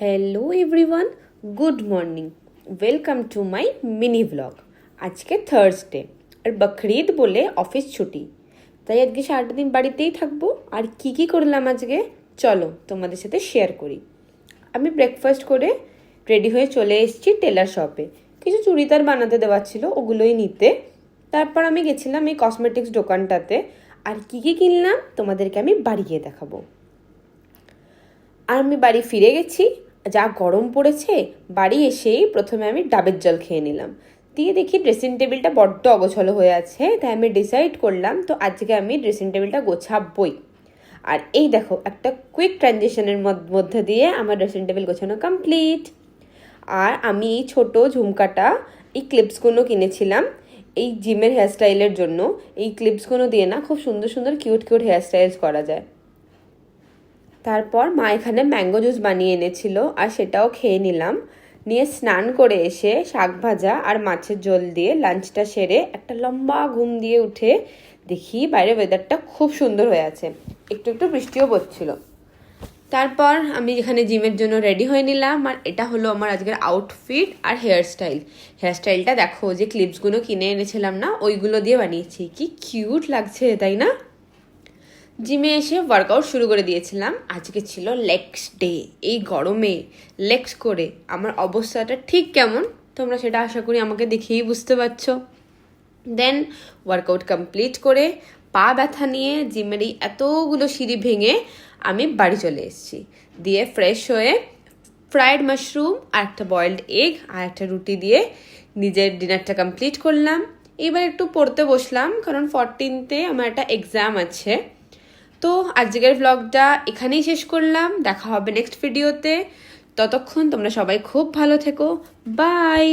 Hello everyone, good morning, welcome to my mini blog. আজকে Thursday আর বকরিদ বলে office ছুটি, তাই আজকে সারাটা দিন বাড়িতেই থাকবো। আর কি কি করলাম আজকে চলো তোমাদের সাথে শেয়ার করি। আমি ব্রেকফাস্ট করে রেডি হয়ে চলে এসেছি টেলার শপে, কিছু চুড়িদার বানাতে দেওয়া ছিল ওগুলোই নিতে। তারপর আমি গেছিলাম এই কসমেটিক্স দোকানটাতে, আর কি কি কিনলাম তোমাদেরকে আমি বাড়ি গিয়ে দেখাবো। আর আমি বাড়ি ফিরে গেছি, যা গরম পড়েছে, বাড়ি এসেই প্রথমে আমি ডাবের জল খেয়ে নিলাম। দিয়ে দেখি ড্রেসিং টেবিলটা বড্ড অগোছালো হয়ে আছে, তাই আমি ডিসাইড করলাম তো আজকে আমি ড্রেসিং টেবিলটা গোছাবই। আর এই দেখো, একটা কুইক ট্রানজিশনের মধ্যে দিয়ে আমার ড্রেসিং টেবিল গোছানো কমপ্লিট। আর আমি এই ছোটো ঝুমকাটা, এই ক্লিপসগুলো কিনেছিলাম এই জিমের হেয়ারস্টাইলের জন্য। এই ক্লিপসগুলো দিয়ে না খুব সুন্দর সুন্দর কিউট কিউট হেয়ারস্টাইলস করা যায়। তারপর মা এখানে ম্যাঙ্গো জুস বানিয়ে এনেছিল, আর সেটাও খেয়ে নিলাম। নিয়ে স্নান করে এসে শাক ভাজা আর মাছের ঝোল দিয়ে লাঞ্চটা সেরে একটা লম্বা ঘুম দিয়ে উঠে দেখি বাইরে ওয়েদারটা খুব সুন্দর হয়ে আছে, একটু একটু বৃষ্টিও পড়ছিল। তারপর আমি এখানে জিমের জন্য রেডি হয়ে নিলাম, আর এটা হলো আমার আজকের আউটফিট আর হেয়ারস্টাইলটা দেখো, যে ক্লিপসগুলো কিনে এনেছিলাম না ওইগুলো দিয়ে বানিয়েছি, কি কিউট লাগছে তাই না। জিমে এসে ওয়ার্কআউট শুরু করে দিয়েছিলাম। আজকে ছিল লেগস ডে। এই গরমে লেগস করে আমার অবস্থাটা ঠিক কেমন তোমরা সেটা আশা করি আমাকে দেখেই বুঝতে পারছো। দেন ওয়ার্কআউট কমপ্লিট করে পা ব্যথা নিয়ে জিমের এই এতগুলো সিঁড়ি ভেঙে আমি বাড়ি চলে এসেছি। দিয়ে ফ্রেশ হয়ে ফ্রাইড মাশরুম আর একটা বয়েলড এগ আর একটা রুটি দিয়ে নিজের ডিনারটা কমপ্লিট করলাম। এবার একটু পড়তে বসলাম, কারণ 14th আমার একটা এক্সাম আছে। তো আজকের ব্লগটা এখানেই শেষ করলাম, দেখা হবে নেক্সট ভিডিওতে। ততক্ষণ তোমরা সবাই খুব ভালো থেকো, বাই।